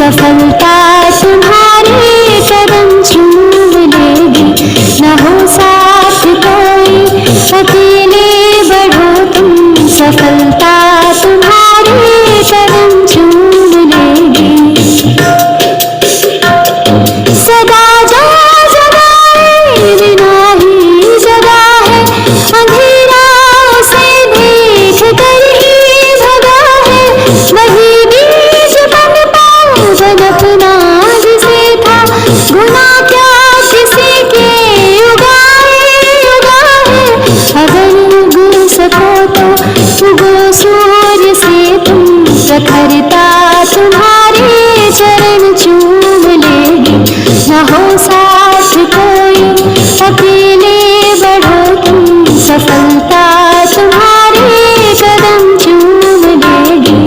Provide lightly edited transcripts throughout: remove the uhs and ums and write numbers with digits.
सफलता तुम्हारे कदम चूम लेगी। न हो साथ कोई अकेले बढ़ो तुम, सफलता तुम्हारे कदम चूम लेगी। सदा जो जगाए बिना ही जगा है, अंधेरा उसे देख कर ही भगा है। वही बीज पनपा बन अपना जिसे था, गुना क्या किसी के उगाए उगाए। अगर उग सको तो उगो सूर्य से तुम, प्रखरता तुम्हारे चरण चूम लेगी। न हो साथ कोई अकेले बढ़ो तुम, सफलता तुम्हारे कदम चूम लेगी।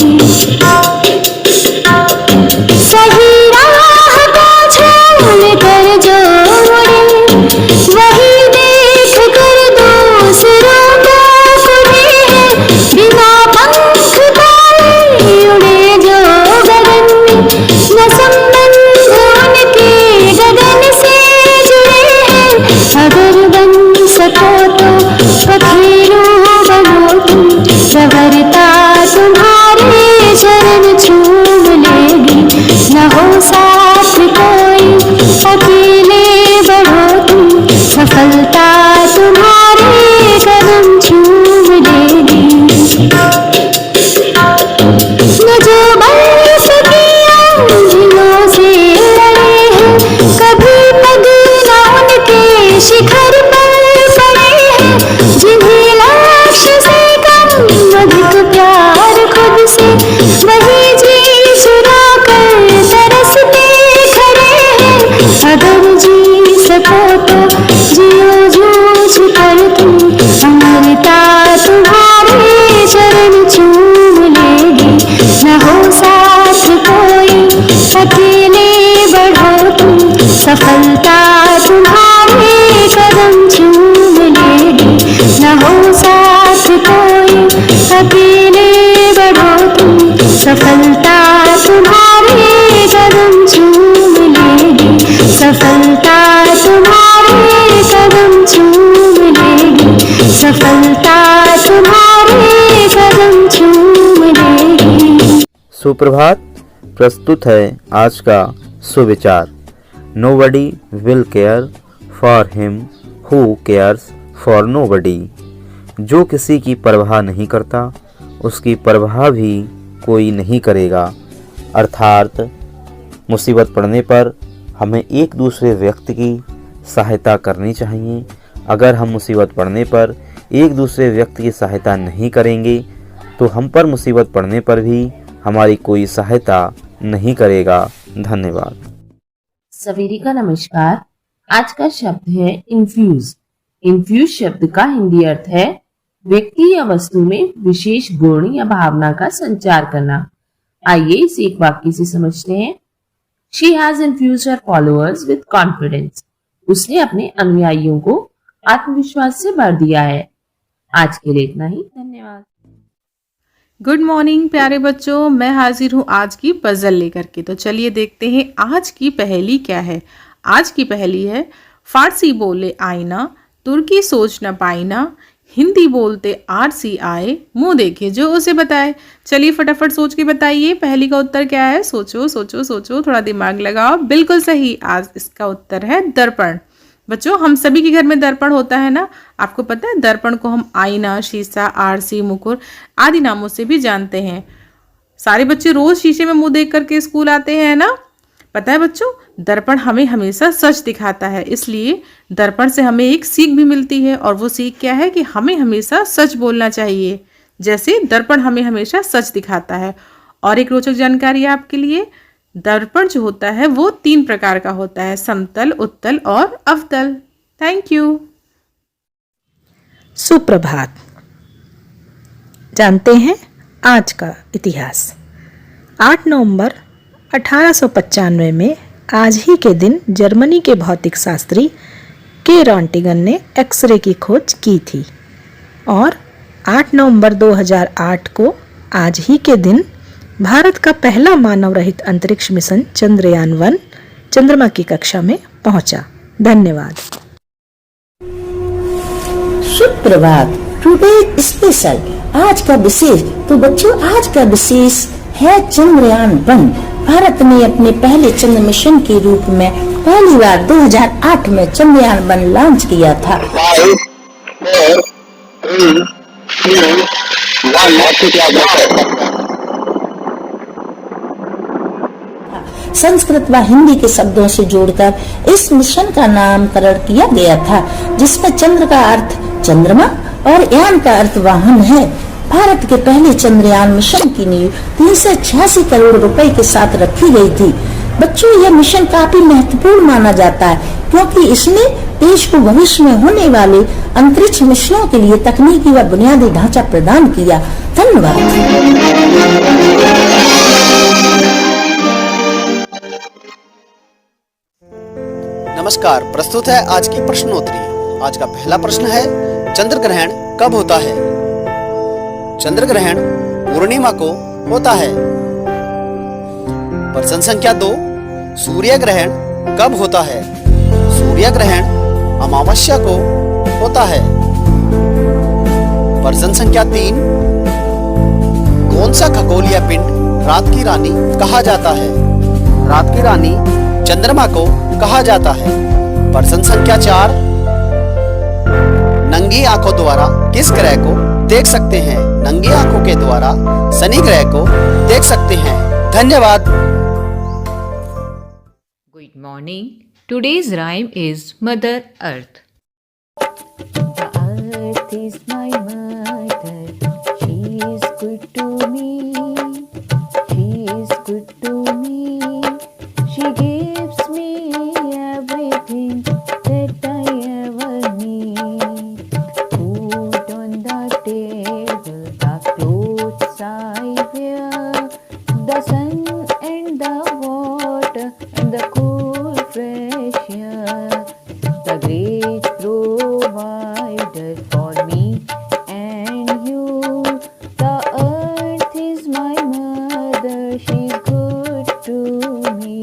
सही राह को छोड़ कर जो मुड़े, वही देख कर दूसरों को कुरे है। बिना पंख पाए उड़े जो गगन में, न संबंध उनके गगन से जुड़े हैं। अगर बन सको तो पखेरु बनो तुम, प्रवरता तुम्हारे चरण चूम लेगी। न हो साथ कोई अकेले बढ़ो तुम, सफलता तुम्हारे कदम चूम लेगी। न जो बरस की आंधियों से लड़े हैं, कभी पग न उनके शिखर पर पड़े हैं। जिन्हें लक्ष्य से कम अधिक प्यार खुद से, वही जी चुरा कर तरसते खड़े हैं। अगर जी सको तो जियो जूझ कर तुम, अमरता तुम्हारे चरण चूम लेगी। न हो साथ कोई अकेले बढ़ो तुम, सफलता तुम्हारे कदम चूम लेगी। न हो साथ कोई अकेले बढ़ो तुम, सफलता तुम्हारे कदम चूम लेगी। सफलता तुम्हारे कदम चूम लेगी। सफलता तुम्हारे कदम चूम लेगी। सुप्रभात। प्रस्तुत है आज का सुविचार। Nobody will care for him who cares for nobody. जो किसी की परवाह नहीं करता, उसकी परवाह भी कोई नहीं करेगा। अर्थात मुसीबत पड़ने पर हमें एक दूसरे व्यक्ति की सहायता करनी चाहिए। अगर हम मुसीबत पड़ने पर एक दूसरे व्यक्ति की सहायता नहीं करेंगे तो हम पर मुसीबत पड़ने पर भी हमारी कोई सहायता नहीं करेगा। धन्यवाद। सवेरे का नमस्कार। आज का शब्द है इन्फ्यूज। इन्फ्यूज शब्द का हिंदी अर्थ है व्यक्ति या वस्तु में विशेष गुण या भावना का संचार करना। आइए इसे एक वाक्य से समझते हैं। She has infused her followers with confidence. उसने अपने अनुयायियों को आत्मविश्वास से भर दिया है। आज के लिए इतना ही। धन्यवाद। गुड मॉर्निंग प्यारे बच्चों, मैं हाजिर हूँ आज की पजल लेकर के। तो चलिए देखते हैं आज की पहेली क्या है। आज की पहेली है फारसी बोले आईना, तुर्की सोच न पाईना, हिंदी बोलते आरसी आए, मुंह देखे जो उसे बताए। चलिए फटाफट सोच के बताइए पहेली का उत्तर क्या है। सोचो सोचो सोचो, थोड़ा दिमाग लगाओ। बिल्कुल सही, आज इसका उत्तर है दर्पण। बच्चों हम सभी के घर में दर्पण होता है ना। आपको पता है दर्पण को हम आईना, शीशा, आरसी, मुकुर आदि नामों से भी जानते हैं। सारे बच्चे रोज शीशे में मुंह देख करके स्कूल आते हैं ना। पता है बच्चों दर्पण हमें हमेशा सच दिखाता है, इसलिए दर्पण से हमें एक सीख भी मिलती है। और वो सीख क्या है कि हमें हमेशा सच बोलना चाहिए, जैसे दर्पण हमें हमेशा सच दिखाता है। और एक रोचक जानकारी आपके लिए, दर्पण जो होता है वो 3 प्रकार का होता है, समतल, उत्तल और अवतल। Thank you. सुप्रभात। जानते हैं आज का इतिहास। 8 नवंबर 1895 में आज ही के दिन जर्मनी के भौतिक शास्त्री के रॉन्टिगन ने एक्सरे की खोज की थी और 8 नवंबर 2008 को आज ही के दिन भारत का पहला मानव रहित अंतरिक्ष मिशन चंद्रयान-1 चंद्रमा की कक्षा में पहुंचा। धन्यवाद। सुप्रभात। टुडे स्पेशल, आज का विशेष। तो बच्चों, आज का विशेष है चंद्रयान-1। भारत ने अपने पहले चंद्र मिशन के रूप में पहली बार 2008 में चंद्रयान-1 लॉन्च किया था। संस्कृत व हिंदी के शब्दों से जोड़कर इस मिशन का नामकरण किया गया था, जिसमें चंद्र का अर्थ चंद्रमा और यान का अर्थ वाहन है। भारत के पहले चंद्रयान मिशन की नींव 386 करोड़ रुपए के साथ रखी गई थी। बच्चों, यह मिशन काफी महत्वपूर्ण माना जाता है, क्योंकि इसने देश को भविष्य में होने वाले अंतरिक्ष मिशनों के लिए तकनीकी व बुनियादी ढांचा प्रदान किया। धन्यवाद। नमस्कार, प्रस्तुत है आज की प्रश्नोत्तरी। आज का पहला प्रश्न है, चंद्र ग्रहण कब होता है? चंद्र ग्रहण पूर्णिमा को होता है। प्रश्न संख्या 2, सूर्य ग्रहण कब होता है? सूर्य ग्रहण अमावस्या को होता है। प्रश्न संख्या 3, कौन सा खगोलीय पिंड रात की रानी कहा जाता है? रात की रानी चंद्रमा को कहा जाता है। प्रश्न संख्या 4, नंगी आंखों द्वारा किस ग्रह को देख सकते हैं? नंगी आंखों के द्वारा शनि ग्रह को देख सकते हैं। धन्यवाद। Good morning. Today's rhyme is Mother Earth. The earth is my mother, she is good to me, she is good to me, she gives me everything that I ever need. Food on the table, the clothes I wear, the sun and the water and the cool fresh air, the great provider for me and you. The earth is my mother, she's good to me.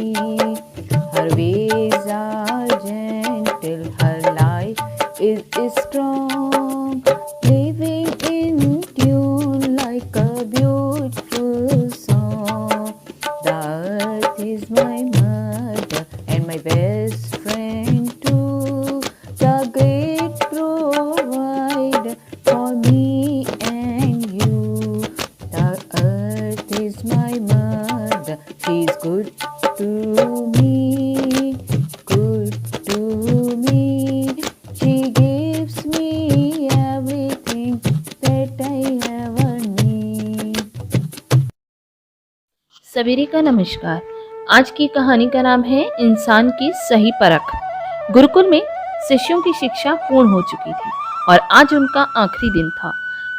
Her ways are gentle, her life is strong, living in tune like a beautiful song. The earth is my mother and my best friend too, the great provider for me and you. The earth is my mother, she's good to me, good to me. She gives me everything that I ever need. सवेरे का नमस्कार। आज की कहानी का नाम है इंसान की सही परख। गुरुकुल में शिष्यों की शिक्षा पूर्ण हो चुकी थी और आज उनका आखिरी दिन था।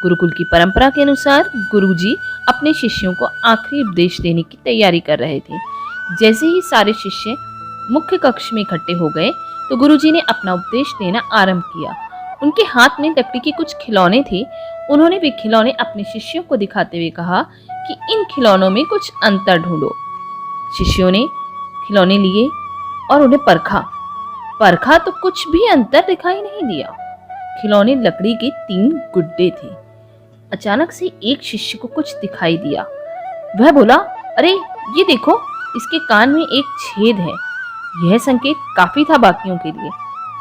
गुरुकुल की परंपरा के अनुसार गुरुजी अपने शिष्यों को आखिरी उपदेश देने की तैयारी कर रहे थे। जैसे ही सारे शिष्य मुख्य कक्ष में इकट्ठे हो गए तो गुरुजी ने अपना उपदेश देना आरंभ किया। उनके हाथ में लकड़ी के कुछ खिलौने थे। उन्होंने वे खिलौने अपने शिष्यों को दिखाते हुए कहा कि इन खिलौनों में कुछ अंतर ढूंढो। शिष्यों ने खिलौने लिए और उन्हें परखा तो कुछ भी अंतर दिखाई नहीं दिया। खिलौने लकड़ी के 3 गुड्डे थे। अचानक से एक शिष्य को कुछ दिखाई दिया। वह बोला, अरे ये देखो, इसके कान में एक छेद है। यह संकेत काफी था बाकियों के लिए।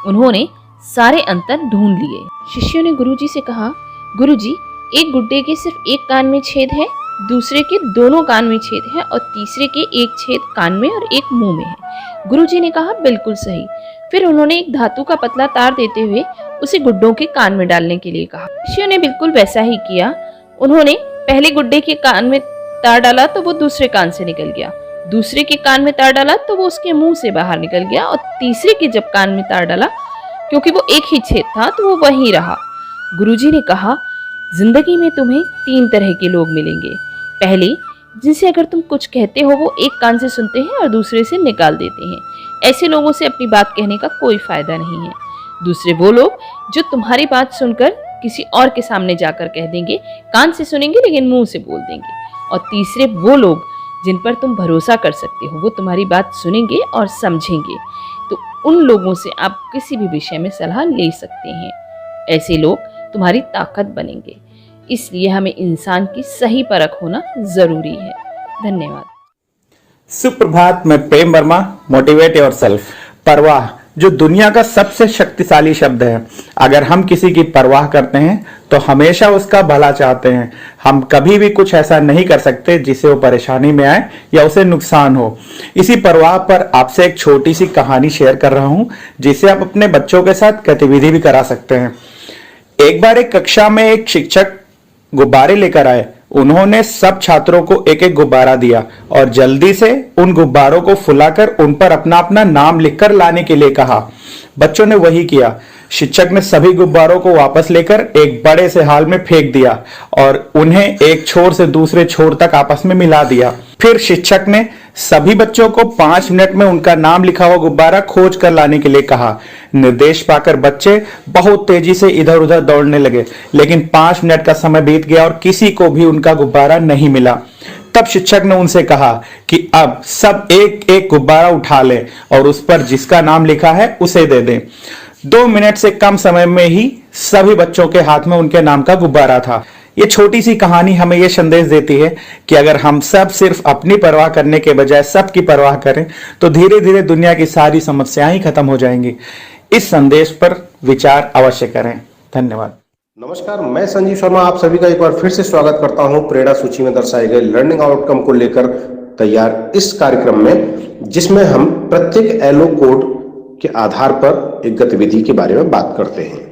उन्होंने सारे अंतर ढूंढ लिए। शिष्यों ने गुरुजी से कहा, गुरुजी, एक गुड्डे के सिर्फ एक कान में छेद है, दूसरे के दोनों कान में छेद है और तीसरे के एक छेद कान में और एक मुंह में है। गुरुजी ने कहा, बिल्कुल सही। फिर उन्होंने एक धातु का पतला तार देते हुए उसे गुड्डों के कान में डालने के लिए कहा। शिष्यों ने बिल्कुल वैसा ही किया। उन्होंने पहले गुड्डे के कान में तार डाला तो वो दूसरे कान से निकल गया, दूसरे के कान में तार डाला तो वो उसके मुंह से बाहर निकल गया और तीसरे के जब कान में तार डाला, क्योंकि वो एक ही छेद था, तो वो वहीं रहा। गुरुजी ने कहा, जिंदगी में तुम्हें 3 तरह के लोग मिलेंगे। पहले, जिनसे अगर तुम कुछ कहते हो वो एक कान से सुनते हैं और दूसरे से निकाल देते हैं। ऐसे लोगों से अपनी बात कहने का कोई फायदा नहीं है। दूसरे वो लोग जो तुम्हारी बात सुनकर किसी और के सामने जाकर कह देंगे, कान से सुनेंगे लेकिन मुंह से बोल देंगे। और तीसरे वो लोग जिन पर तुम भरोसा कर सकते हो, वो तुम्हारी बात सुनेंगे और समझेंगे। तो उन लोगों से आप किसी भी विषय में सलाह ले सकते हैं। ऐसे लोग तुम्हारी ताकत बनेंगे। इसलिए हमें इंसान की सही परख होना जरूरी है। धन्यवाद। सुप्रभात, मैं प्रेम वर्मा, मोटिवेट योरसेल्फ। परवाह जो दुनिया का सबसे शक्तिशाली शब्द है। अगर हम किसी की परवाह करते हैं तो हमेशा उसका भला चाहते हैं। हम कभी भी कुछ ऐसा नहीं कर सकते जिससे वो परेशानी में आए या उसे नुकसान हो। इसी परवाह पर आपसे एक छोटी सी कहानी शेयर कर रहा हूं, जिसे आप अपने बच्चों के साथ गतिविधि भी करा सकते हैं। एक बार एक कक्षा में एक शिक्षक गुब्बारे लेकर आए। उन्होंने सब छात्रों को एक एक गुब्बारा दिया और जल्दी से उन गुब्बारों को फुलाकर उन पर अपना अपना नाम लिखकर लाने के लिए कहा। बच्चों ने वही किया। शिक्षक ने सभी गुब्बारों को वापस लेकर एक बड़े से हाल में फेंक दिया और उन्हें एक छोर से दूसरे छोर तक आपस में मिला दिया। फिर शिक्षक ने सभी बच्चों को 5 मिनट में उनका नाम लिखा हुआ गुब्बारा खोज कर लाने के लिए कहा। निर्देश पाकर बच्चे बहुत तेजी से इधर उधर दौड़ने लगे, लेकिन 5 मिनट का समय बीत गया और किसी को भी उनका गुब्बारा नहीं मिला। तब शिक्षक ने उनसे कहा कि अब सब एक एक गुब्बारा उठा लें और उस पर जिसका नाम लिखा है उसे दे दें। 2 मिनट से कम समय में ही सभी बच्चों के हाथ में उनके नाम का गुब्बारा था। ये छोटी सी कहानी हमें यह संदेश देती है कि अगर हम सब सिर्फ अपनी परवाह करने के बजाय सबकी परवाह करें तो धीरे धीरे दुनिया की सारी समस्याएं ही खत्म हो जाएंगी। इस संदेश पर विचार अवश्य करें। धन्यवाद। नमस्कार, मैं संजीव शर्मा आप सभी का एक बार फिर से स्वागत करता हूं प्रेरणा सूची में दर्शाए गए लर्निंग आउटकम को लेकर तैयार इस कार्यक्रम में, जिसमें हम प्रत्येक एलो कोड के आधार पर एक गतिविधि के बारे में बात करते हैं।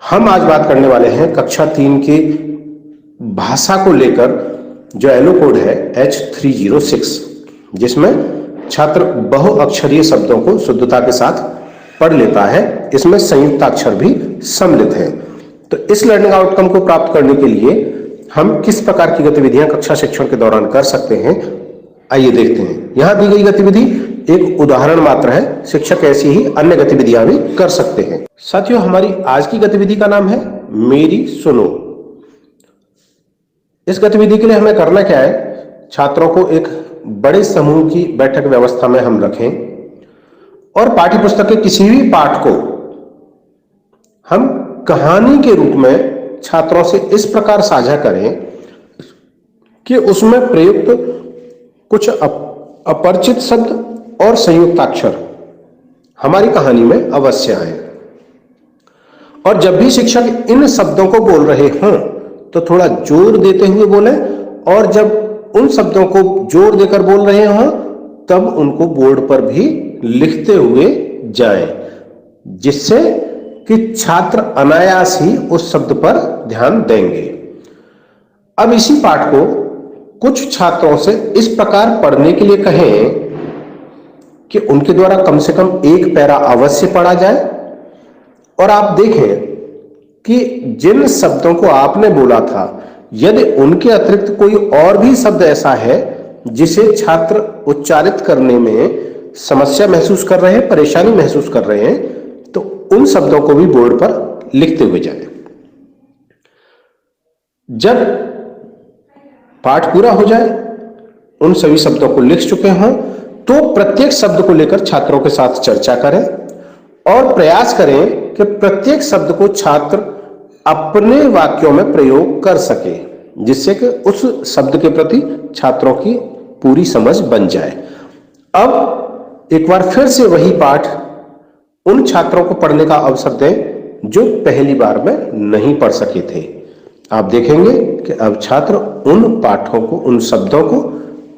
हम आज बात करने वाले हैं कक्षा 3 की भाषा को लेकर, जो एलो कोड है H306, जिसमें छात्र बहुअक्षरीय शब्दों को शुद्धता के साथ पढ़ लेता है। इसमें संयुक्ताक्षर भी सम्मिलित हैं। तो इस लर्निंग आउटकम को प्राप्त करने के लिए हम किस प्रकार की गतिविधियां कक्षा शिक्षण के दौरान कर सकते हैं, आइए देखते हैं। यहां दी गई गतिविधि एक उदाहरण मात्र है। शिक्षक ऐसी ही अन्य गतिविधियां भी कर सकते हैं। साथियों, हमारी आज की गतिविधि का नाम है मेरी सुनो। इस गतिविधि के लिए हमें करना क्या है, छात्रों को एक बड़े समूह की बैठक व्यवस्था में हम रखें और पाठ्य पुस्तक के किसी भी पाठ को हम कहानी के रूप में छात्रों से इस प्रकार साझा करें कि उसमें प्रयुक्त कुछ अपरिचित शब्द और संयुक्ताक्षर हमारी कहानी में अवश्य आए। और जब भी शिक्षक इन शब्दों को बोल रहे हों तो थोड़ा जोर देते हुए बोलें, और जब उन शब्दों को जोर देकर बोल रहे हों तब उनको बोर्ड पर भी लिखते हुए जाएं, जिससे कि छात्र अनायास ही उस शब्द पर ध्यान देंगे। अब इसी पाठ को कुछ छात्रों से इस प्रकार पढ़ने के लिए कहें कि उनके द्वारा कम से कम एक पैरा अवश्य पढ़ा जाए, और आप देखें कि जिन शब्दों को आपने बोला था, यदि उनके अतिरिक्त कोई और भी शब्द ऐसा है जिसे छात्र उच्चारित करने में समस्या महसूस कर रहे हैं, परेशानी महसूस कर रहे हैं, तो उन शब्दों को भी बोर्ड पर लिखते हुए जाएं। जब पाठ पूरा हो जाए, उन सभी शब्दों को लिख चुके हों, तो प्रत्येक शब्द को लेकर छात्रों के साथ चर्चा करें और प्रयास करें कि प्रत्येक शब्द को छात्र अपने वाक्यों में प्रयोग कर सके, जिससे कि उस शब्द के प्रति छात्रों की पूरी समझ बन जाए। अब एक बार फिर से वही पाठ उन छात्रों को पढ़ने का अवसर दें जो पहली बार में नहीं पढ़ सके थे। आप देखेंगे कि अब छात्र उन पाठों को, उन शब्दों को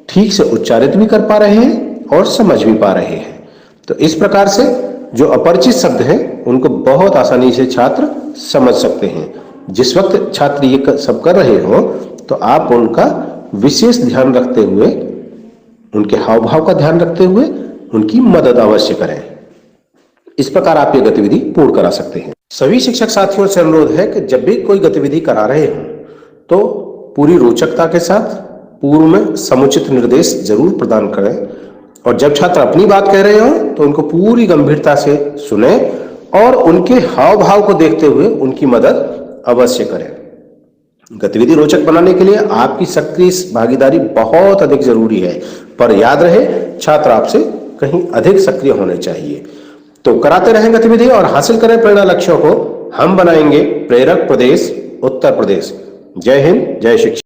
ठीक से उच्चारित भी कर पा रहे हैं और समझ भी पा रहे हैं। तो इस प्रकार से जो अपरिचित शब्द हैं उनको बहुत आसानी से छात्र समझ सकते हैं। जिस वक्त छात्र ये सब कर रहे हो तो आप उनका विशेष ध्यान रखते हुए, उनके हाव भाव का ध्यान रखते हुए उनकी मदद अवश्य करें। इस प्रकार आप ये गतिविधि पूर्ण करा सकते हैं। सभी शिक्षक साथियों से अनुरोध है कि जब भी कोई गतिविधि करा रहे हो तो पूरी रोचकता के साथ पूर्व में समुचित निर्देश जरूर प्रदान करें, और जब छात्र अपनी बात कह रहे हो तो उनको पूरी गंभीरता से सुने और उनके हाव भाव को देखते हुए उनकी मदद अवश्य करें। गतिविधि रोचक बनाने के लिए आपकी सक्रिय भागीदारी बहुत अधिक जरूरी है, पर याद रहे छात्र आपसे कहीं अधिक सक्रिय होने चाहिए। तो कराते रहें गतिविधि और हासिल करें प्रेरणा लक्ष्यों को। हम बनाएंगे प्रेरक प्रदेश उत्तर प्रदेश। जय हिंद, जय शिक्षा।